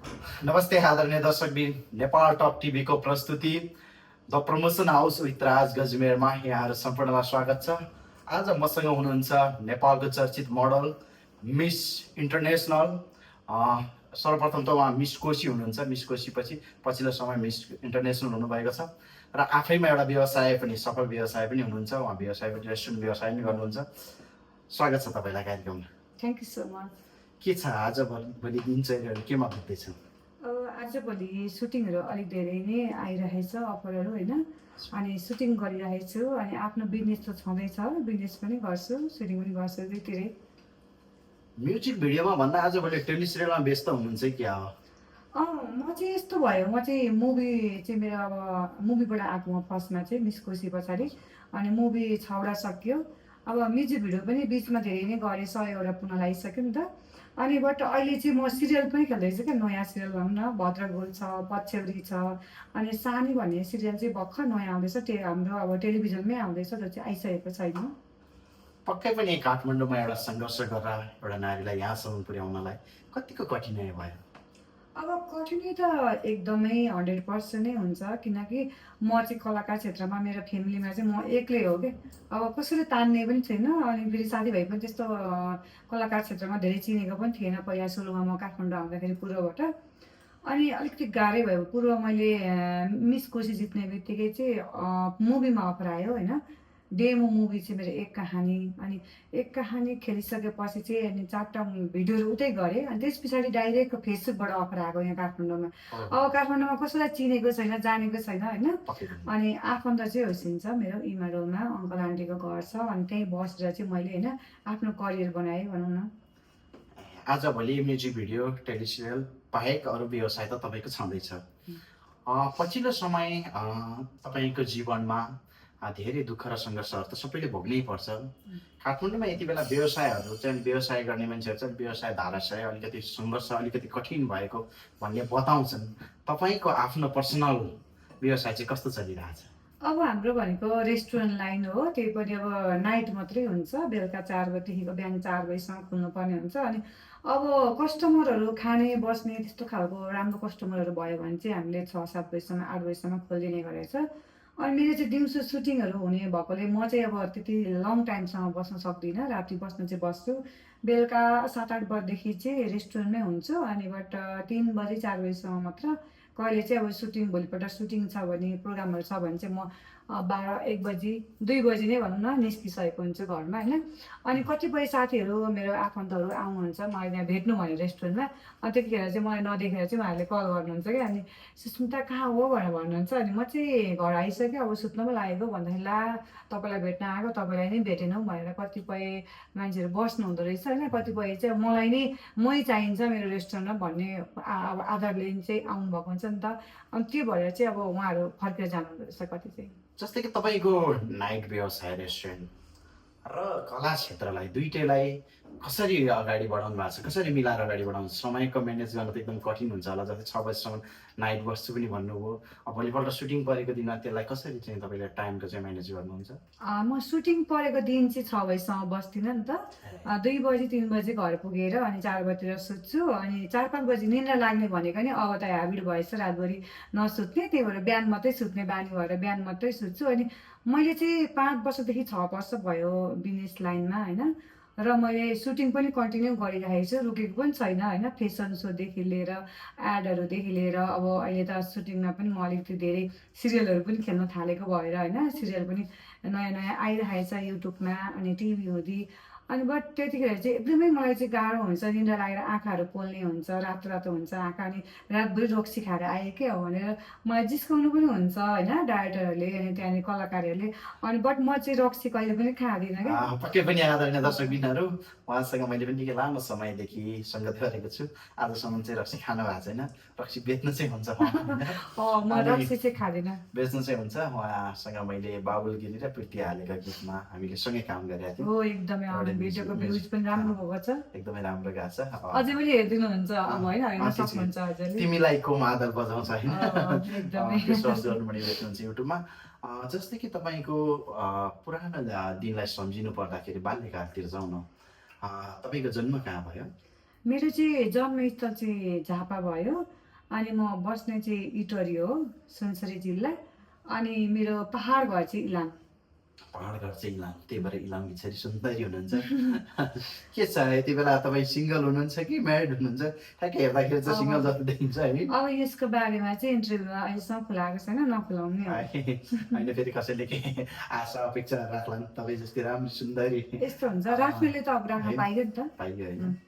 नमस्ते आदरणीय दर्शकबिन, नेपाल टप टिभीको प्रस्तुति द प्रमोसन हाउस विथ राज गजमेरमा यहाँहरू सम्पूर्णलाई स्वागत छ। आज मसँग हुनुहुन्छ नेपालको चर्चित मोडल मिस इन्टरनेसनल। सर्वप्रथम त उहाँ मिस कोशी हुनुहुन्छ। मिस कोशीपछि पछिल्लो समय मिस इन्टरनेसनल हुनुभएको छ र आफैमा एउटा व्यवसाय पनि, सफल व्यवसाय पनि हुनुहुन्छ। उहाँ व्यवसाय पनि, रेस्टुरेन्ट व्यवसाय पनि गर्नुहुन्छ। स्वागत छ तपाईँलाई कार्यक्रममा। Thank you so much. के छ आज भोलि दिनचर्याहरू केमा बित्दैछन्? आजभोलि सुटिङहरू अलिक धेरै नै आइरहेछ, अफरहरू होइन। अनि सुटिङ गरिरहेको छु अनि आफ्नो बिजनेस त छँदैछ, बिजनेस पनि गर्छु, सुटिङ पनि गर्छु दुईतिरै। म्युजिक भिडियोमा भन्दा आजभोलि टेलिसिरियलमा व्यस्त हुनुहुन्छ क्या हो? म चाहिँ यस्तो भयो, म चाहिँ मुभी चाहिँ मेरो अब मुभीबाट आएको म फर्स्टमा चाहिँ मिस कोशी पछाडि। अनि मुभी 6वटा सक्यो। अब म्युजिक भिडियो पनि बिचमा धेरै नै गरेँ, 100 पुनः लगाइसक्यो नि त। अनि बट अहिले चाहिँ म सिरियल पनि खेल्दैछु क्या, नयाँ सिरियल भनौँ न, भद्रगोल छ, पछ्यौरी छ। अनि सानी भन्ने सिरियल चाहिँ भर्खर नयाँ आउँदैछ, हाम्रो अब टेलिभिजनमै आउँदैछ, त्यो चाहिँ आइसकेको छैन। पक्कै पनि काठमाडौँमा एउटा सङ्घर्ष गरेर एउटा नारीलाई यहाँसम्म पुर्याउनलाई कतिको कठिनाइ भयो? अब कठिनाइ त एकदमै 100% नै हुन्छ, किनकि म चाहिँ कलाकार क्षेत्रमा, मेरो फ्यामिलीमा चाहिँ म एक्लै हो क्या। अब कसैले तान्ने पनि छैन। अनि फेरि साथीभाइ पनि त्यस्तो कलाकार क्षेत्रमा धेरै चिनेको पनि थिएन पहिला सुरुमा, म काठमाडौँ आउँदाखेरि पूर्वबाट। अनि अलिकति गाह्रै भयो। पूर्व मैले मिस कोशी जित्ने बित्तिकै चाहिँ मुभीमा अफर आयो होइन। डेमो मुभी चाहिँ मेरो एक कहानी। अनि एक कहानी खेलिसकेपछि चाहिँ अनि 4टा भिडियोहरू उतै गरेँ। अनि त्यस पछाडि डाइरेक्ट फेसबुकबाट अफर आएको यहाँ काठमाडौँमा। अब काठमाडौँमा कसैलाई चिनेको छैन, जानेको छैन होइन। अनि आफन्त चाहिँ होइसिन्छ मेरो इमाडोलमा अङ्कल आन्टीको घर छ। अनि त्यहीँ बसेर चाहिँ मैले होइन आफ्नो करियर बनाएँ भनौँ न। आजभोलि म्युजिक भिडियो, टेलिसिरियल बाहेक अरू व्यवसाय त तपाईँको छँदैछ। पछिल्लो समय तपाईँको जीवनमा धेरै दुःख र सङ्घर्षहरू त सबैले भोग्नै पर्छ। काठमाडौँमा यति बेला व्यवसायहरू चाहिँ, व्यवसाय गर्ने मान्छेहरू चाहिँ व्यवसाय धाराशय अलिकति सङ्घर्ष, अलिकति कठिन भएको भन्ने बताउँछन्। तपाईँको आफ्नो पर्सनल व्यवसाय चाहिँ कस्तो चलिरहेछ? अब हाम्रो भनेको रेस्टुरेन्ट लाइन हो, त्यही पनि अब नाइट मात्रै हुन्छ। बेलुका 4 बजीदेखिको बिहान 4 बजीसम्म खुल्नुपर्ने हुन्छ। अनि अब कस्टमरहरू खाने बस्ने त्यस्तो खालको राम्रो कस्टमरहरू भयो भने चाहिँ हामीले 6-7 बजीसम्म, 8 बजीसम्म खोलिदिने गरेको छ। अनि मेरो चाहिँ दिउँसो सुटिङहरू हुने भएकोले म चाहिँ अब त्यति लङ टाइमसम्म बस्न सक्दिनँ। राति बस्न चाहिँ बस्छु। बेलुका 7-8 बजीदेखि चाहिँ रेस्टुरेन्टमै हुन्छु। अनि बट 3 बजी 4 बजीसम्म मात्र। कहिले चाहिँ अब सुटिङ, भोलिपल्ट सुटिङ छ भने, प्रोग्रामहरू छ भने चाहिँ म 12-1 बजी, 2 बजी नै भनौँ न निस्किसकेको हुन्छु घरमा होइन। अनि कतिपय साथीहरू, मेरो आफन्तहरू आउनुहुन्छ मलाई त्यहाँ भेट्नु भयो रेस्टुरेन्टमा। अनि त्यतिखेर चाहिँ मलाई नदेखेर चाहिँ उहाँहरूले कल गर्नुहुन्छ क्या। अनि सुस्मिता कहाँ हो भनेर भन्नुहुन्छ। अनि म चाहिँ घर आइसकेँ, अब सुत्न पो लागेको भन्दाखेरि, ला तपाईँलाई भेट्न आएको, तपाईँलाई नै भेटेनौँ भनेर कतिपय मान्छेहरू बस्नु हुँदो रहेछ होइन। कतिपय चाहिँ मलाई नै मै चाहिन्छ मेरो रेस्टुरेन्टमा भन्ने अब आधारले चाहिँ आउनुभएको हुन्छ नि त। अनि त्यो भएर चाहिँ अब उहाँहरू फर्केर जानुहुँदो रहेछ कति चाहिँ। जस्तै कि तपाईँको नाइट व्यवसाय, रेस्टुरेन्ट र कला क्षेत्रलाई दुइटैलाई कसरी अगाडि बढाउनु भएको छ? कसरी मिलाएर अगाडि बढाउनु? समयको म्यानेज गर्न त एकदम कठिन हुन्छ होला। जस्तै 6 बजीसम्म नाइट बस्छु पनि भन्नुभयो। अब भोलिपल्ट सुटिङ परेको दिनमा त्यसलाई कसरी चाहिँ तपाईँले टाइमको चाहिँ म्यानेज गर्नुहुन्छ? म सुटिङ परेको दिन चाहिँ 6 बजीसम्म बस्दिनँ नि त। 2 बजी 3 बजी घर पुगेर अनि 4 बजीतिर सुत्छु। अनि 4-5 बजी निन्द्रा लाग्ने भनेको नि अब त ह्याबिट भएछ रातभरि नसुत्ने, त्यही भएर बिहान मात्रै सुत्ने बानी भएर बिहान मात्रै सुत्छु। अनि मैले चाहिँ 5 वर्षदेखि 6 वर्ष भयो बिजनेस लाइनमा होइन। र मैले सुटिङ पनि कन्टिन्यू गरिरहेको छु, रुकेको पनि छैन होइन। फेसन सोदेखि लिएर, एडहरूदेखि लिएर अब अहिले त सुटिङमा पनि म अलिकति धेरै सिरियलहरू पनि खेल्न थालेको भएर होइन। सिरियल पनि नयाँ नयाँ आइरहेको छ युट्युबमा अनि टिभी हुँदी। अनि बट त्यतिखेर चाहिँ एकदमै मलाई चाहिँ गाह्रो हुन्छ, निन्द्रा लागेर आँखाहरू पोल्ने हुन्छ, रातो रातो हुन्छ आँखा। अनि रातभरि रक्सी खाएर आएँ क्या हो भनेर मलाई जिस्काउनु पनि हुन्छ होइन डाइरेक्टरहरूले, अनि त्यहाँनिर कलाकारहरूले। अनि बट म चाहिँ रक्सी कहिले पनि खाँदिनँ क्या। पक्कै पनि आदरणीय दर्शकबिनहरू, उहाँसँग मैले पनि निकै लामो समयदेखि सङ्गत गरेको छु। आजसम्म चाहिँ रक्सी खानु भएको छैन। रक्सी बेच्नु चाहिँ हुन्छ म रक्सी चाहिँ खाँदिनँ। बेच्नु चाहिँ हुन्छ। उहाँसँग मैले बाबुल गिरी र प्रीति हालेका गीतमा हामीले सँगै काम गरेका थियौँ। हो एकदमै भिडियोको भ्युज पनि राम्रो भएको छ, एकदमै राम्रो गएको छ। अझै पनि हेरिदिनुहुन्छ अब होइन, हेर्न सक्नुहुन्छ हजुरले। तिमीलाई को मादल बजाउँछ होइन, एकदमै विश्वास गर्नु पनि भेट्नुहुन्छ युट्युबमा। जस्तै कि तपाईँको पुरानो दिनलाई सम्झिनु पर्दाखेरि बाल्यकालतिर जाउँ न। तपाईँको जन्म कहाँ भयो? मेरो चाहिँ जन्मस्थल चाहिँ झापा भयो अनि म बस्ने चाहिँ इटरी हो, सुनसरी जिल्ला। अनि मेरो पहाड घर चाहिँ इलाम। पहाड घर चाहिँ इलाम, त्यही भएर इलामकी छोरी सुन्दरी हुनुहुन्छ। के छ यति बेला तपाईँ सिङ्गल हुनुहुन्छ कि म्यारिड हुनुहुन्छ? ठ्याक्कै हेर्दाखेरि चाहिँ सिङ्गल जस्तो देखिन्छ है। अब यसको बारेमा चाहिँ इन्टरभ्यूमा अहिलेसम्म खुलाएको छैन, नखुलाउने हो। होइन फेरि कसैले के आशा अपेक्षा राख्लान् तपाईँ जस्तै राम्रो सुन्दरी यस्तो हुन्छ, राख्नेले त अब राख्न पाइयो नि त। पाइयो होइन।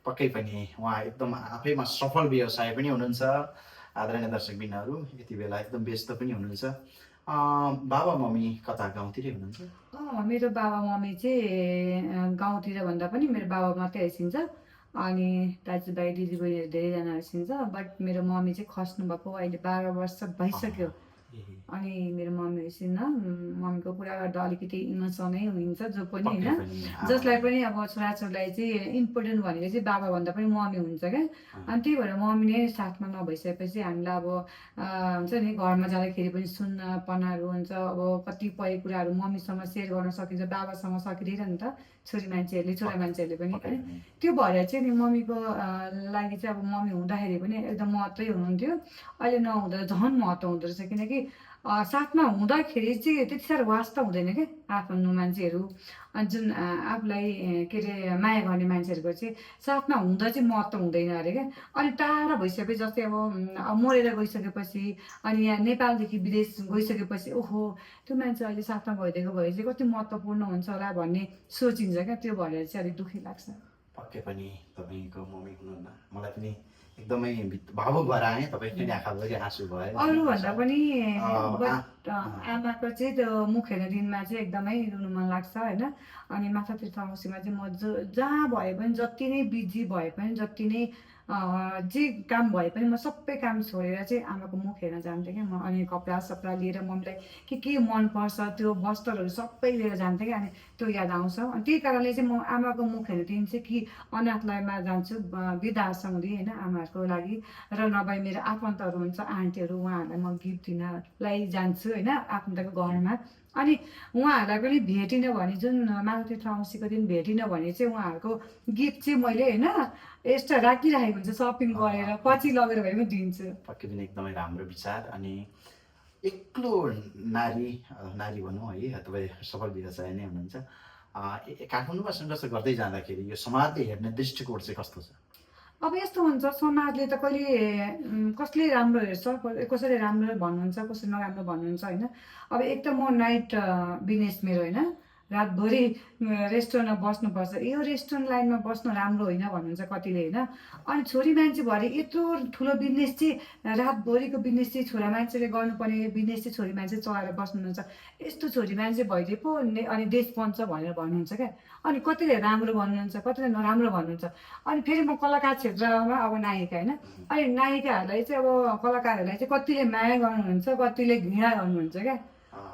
पक्कै पनि उहाँ एकदम आफैमा सफल व्यवसाय पनि हुनुहुन्छ। आदरणीय दर्शकबिनहरू यति बेला एकदम व्यस्त पनि हुनुहुन्छ। बाबा मम्मी कता गाउँतिरै हुनुहुन्छ? मेरो बाबा मम्मी चाहिँ गाउँतिर भन्दा पनि मेरो बाबा मात्रै आइसिन्छ। अनि दाजुभाइ दिदीबहिनीहरू धेरैजना आइसिन्छ। बट मेरो मम्मी चाहिँ खस्नु भएको अहिले 12 वर्ष भइसक्यो। अनि मेरो मम्मी होइसिन्न। मम्मीको कुरा गर्दा अलिकति इमोसनै हुन्छ जो पनि होइन, जसलाई पनि अब छोराछोरीलाई चाहिँ इम्पोर्टेन्ट भनेको चाहिँ बाबा भन्दा पनि मम्मी हुन्छ क्या। अनि त्यही भएर मम्मी नै साथमा नभइसकेपछि हामीलाई अब हुन्छ नि, घरमा जाँदाखेरि पनि सुन्नपनाहरू हुन्छ। अब कतिपय कुराहरू मम्मीसँग सेयर गर्न सकिन्छ, बाबासँग सकिँदैन नि त छोरी मान्छेहरूले, छोरा मान्छेहरूले पनि होइन। त्यो भएर चाहिँ नि मम्मीको लागि चाहिँ अब मम्मी हुँदाखेरि पनि एकदम महत्त्वै हुनुहुन्थ्यो। अहिले नहुँदा झन् महत्त्व हुँदो रहेछ, किनकि साथमा हुँदाखेरि चाहिँ त्यति साह्रो वास्ता हुँदैन क्या आफ्नो मान्छेहरू। अनि जुन आफूलाई के अरे माया गर्ने मान्छेहरूको चाहिँ साथमा हुँदा चाहिँ महत्त्व हुँदैन अरे क्या। अनि टाढा भइसकेपछि जस्तै अब मरेर गइसकेपछि अनि यहाँ नेपालदेखि विदेश गइसकेपछि ओहो त्यो मान्छे अहिले साथमा भइदिएको भए चाहिँ कति महत्त्वपूर्ण हुन्छ होला भन्ने सोचिन्छ क्या। त्यो भएर चाहिँ अलिक दुःखी लाग्छ। पक्कै पनि तपाईँको मम्मी हुनुहुन्न, मलाई पनि एकदमै भावुक भएर आएँ। तपाईँको पनि आँखाभरि आँसु भयो। अरूभन्दा पनि आमाको चाहिँ त्यो मुख हेर्ने दिनमा चाहिँ एकदमै रुनु मन लाग्छ होइन। अनि माथा तीर्थ औँसीमा चाहिँ म जहाँ भए पनि, जति नै बिजी भए पनि, जति नै जे काम भए पनि म सबै काम छोडेर चाहिँ आमाको मुख हेर्न जान्थेँ क्या म। अनि कपडा सपडा लिएर मम्मीलाई के मनपर्छ त्यो वस्त्रहरू सबै लिएर जान्थेँ क्या। अनि त्यो याद आउँछ। अनि त्यही कारणले चाहिँ म आमाको मुख हेर्ने दिन चाहिँ कि अनाथालयमा जान्छु वृद्ध आश्रम हुँदै होइन आमाहरूको लागि, र नभए मेरो आफन्तहरू हुन्छ आन्टीहरू, उहाँहरूलाई म गिफ्ट दिनलाई जान्छु होइन आफन्तको घरमा। अनि उहाँहरूलाई पनि भेटिनँ भने, जुन माघे तीर्थ औँसीको दिन भेटिनँ भने चाहिँ उहाँहरूको गिफ्ट चाहिँ मैले होइन एक्स्ट्रा राखिराखेको हुन्छ, सपिङ गरेर पछि लगेर भए पनि दिन्छु। पक्कै पनि एकदमै राम्रो विचार। अनि एक्लो नारी भनौँ है, तपाईँ सफल व्यवसाय नै हुनुहुन्छ। काठमाडौँमा सङ्घर्ष गर्दै जाँदाखेरि यो समाजले हेर्ने दृष्टिकोण चाहिँ कस्तो छ? अब यस्तो हुन्छ, समाजले त कहिले कसले राम्रो हेर्छ, कसैले राम्रो भन्नुहुन्छ, कसैले नराम्रो भन्नुहुन्छ होइन। अब एक त म नाइट बिजनेस मेरो होइन, रातभरि रेस्टुरेन्टमा बस्नुपर्छ, यो रेस्टुरेन्ट लाइनमा बस्नु राम्रो होइन भन्नुहुन्छ कतिले होइन। अनि छोरी मान्छे भएर यत्रो ठुलो बिजनेस चाहिँ, रातभरिको बिजनेस चाहिँ छोरा मान्छेले गर्नुपर्ने बिजनेस चाहिँ छोरी मान्छे चलाएर बस्नुहुन्छ, यस्तो छोरी मान्छे भइदिए पो अनि देश बन्छ भनेर भन्नुहुन्छ क्या। अनि कतिले राम्रो भन्नुहुन्छ, कतिले नराम्रो भन्नुहुन्छ। अनि फेरि म कलाकार क्षेत्रमा अब नायिका होइन, अनि नायिकाहरूलाई चाहिँ अब कलाकारहरूलाई चाहिँ कतिले माया गर्नुहुन्छ, कतिले घृणा गर्नुहुन्छ क्या।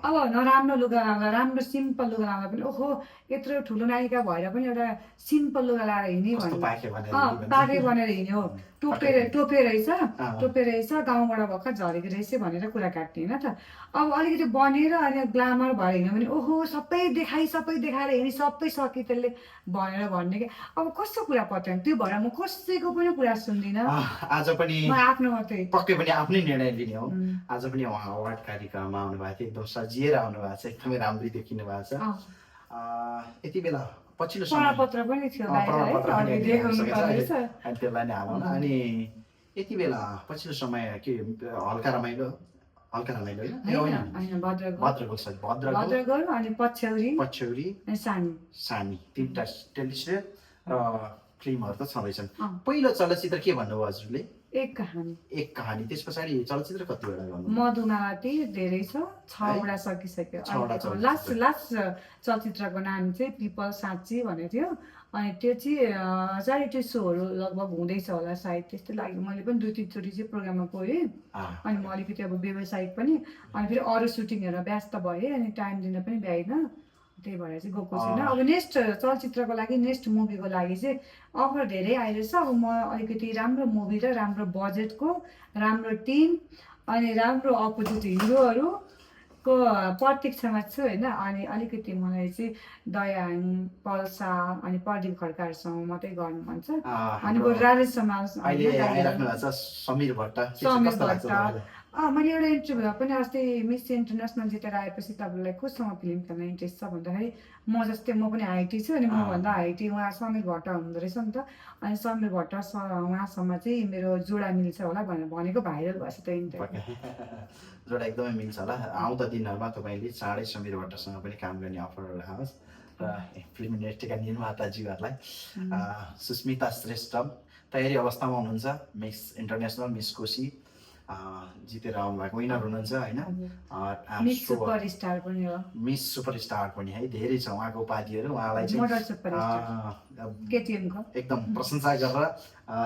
अब नराम्रो लुगा लाउँदा, राम्रो सिम्पल लुगा लाउँदा पनि ओहो यत्रो ठुलो नायिका भएर पनि एउटा सिम्पल लुगा लाएर हिँड्ने भन्नु, पाके भनेर हिँड्यो, टोपे रहेछ गाउँबाट भर्खर झरेको रहेछ भनेर कुरा काट्ने होइन त। अब अलिकति बनेर अनि ग्लामर भएर हिँड्यो भने ओहो सबै देखाएर हिँड्ने, सबै सकि त्यसले भनेर भन्ने क्या। अब कस्तो कुरा पत्याउनु, त्यो भएर म कसैको पनि कुरा सुन्दिनँ। आज पनि म आफ्नो मात्रै पक्कै पनि आफ्नै निर्णय लिने हो। आज पनि उहाँ अवार्ड कार्यक्रममा आउनु भएको थियो, एकदम सजिएर आउनु भएको छ, एकदमै राम्रै देखिनु भएको छ। यति बेला पछिल्लो प्रमाणपत्र पनि थियो त्यसलाई नै हालौँ न। अनि यति बेला पछिल्लो समय के हल्का रमाइलो भद्रगोल अनि पछ्यौरी सानी तिनवटा टेलिस्ट्रेट र फिल्महरू त छँदैछन्। पहिलो चलचित्र के भन्नुभयो हजुरले? एक कहानी। त्यस पछाडि चलचित्र कतिवटा गर्नु? मधुमालती धेरै छ, 6वटा सकिसक्यो। लास्ट चलचित्रको नाम चाहिँ पिपल साँच्ची भनेको थियो। अनि त्यो चाहिँ च्यारिटी सोहरू लगभग हुँदैछ होला सायद, त्यस्तै लाग्यो। मैले पनि 2-3 चोटि चाहिँ प्रोग्राममा गएँ। अनि म अलिकति अब व्यावसायिक पनि, अनि फेरि अरू सुटिङहरू व्यस्त भएँ, अनि टाइम दिन पनि भ्याइनँ, त्यही भएर चाहिँ गएको छुइनँ। अब नेक्स्ट चलचित्रको लागि, नेक्स्ट मुभीको लागि चाहिँ अफर धेरै आइरहेछ। अब म अलिकति राम्रो मुभी र राम्रो बजेटको, राम्रो टिम, अनि राम्रो अपोजिट हिरोहरू, को प्रतीक्षामा छु होइन। अनि अलिकति मलाई चाहिँ दयाहाङ, पल्सा अनि प्रदीप खड्काहरूसँग मात्रै गर्नु मन छ। अनि हाम्रो बरु राजेश समाज अहिले होइन, आइराख्नु भएको छ समीर भट्ट, के चाहिँ समीर कस्तो लाग्छ भट्ट। तपाईँलाई? मैले एउटा इन्टरभ्यूमा पनि अस्ति मिस इन्टरनेसनल जितेर आएपछि तपाईँलाई कोसँग फिल्म खेल्न इन्ट्रेस्ट छ भन्दाखेरि म जस्तै म पनि हाइटी छु अनि मभन्दा हाइटी उहाँ समीर भट्ट हुँदो रहेछ नि त। अनि समीर भट्ट उहाँसँग चाहिँ मेरो जोडा मिल्छ होला भनेर भनेको भाइरल भएछ त्यो इन्टरभ्यू। जोडा एकदमै मिल्छ होला। आउँदा दिनहरूमा तपाईँले चाँडै समीर भट्टसँग पनि काम गर्ने अफरहरू आओस् र फिल्म इन्डस्ट्रीका निर्माताजीहरूलाई। सुस्मिता श्रेष्ठ तयारी अवस्थामा हुनुहुन्छ, मिस इन्टरनेसनल मिस कोशी जितेर आउनुभएको विनर हुनुहुन्छ होइन। मिस सुपरस्टार पनि हो, मिस सुपरस्टार पनि है, धेरै छ उहाँको उपाधिहरू। उहाँलाई मोडल चाहिँ सुपरस्टार केटिएमको एकदम प्रशंसा गरेर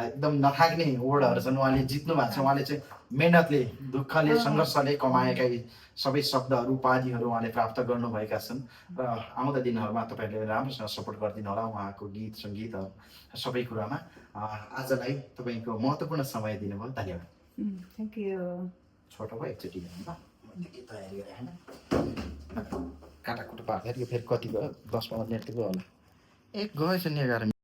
एकदम नथाक्ने वर्डहरू छन्। उहाँले जित्नु भएको छ। उहाँले चाहिँ मेहनतले, दुःखले, सङ्घर्षले कमाएका सबै शब्दहरू, उपाधिहरू उहाँले प्राप्त गर्नुभएका छन्। र आउँदा दिनहरूमा तपाईँहरूले राम्रोसँग सपोर्ट गरिदिनु होला उहाँको गीत सङ्गीतहरू सबै कुरामा। आजलाई तपाईँको महत्त्वपूर्ण समय दिनुभयो, धन्यवाद। Thank you. छोटो भयो एकचोटि तयारी गरेँ होइन, काटाकुटो पार्दाखेरि फेरि कति भयो, 10-15 मिनट त गयो होला। गएछ नि 11 मिनट।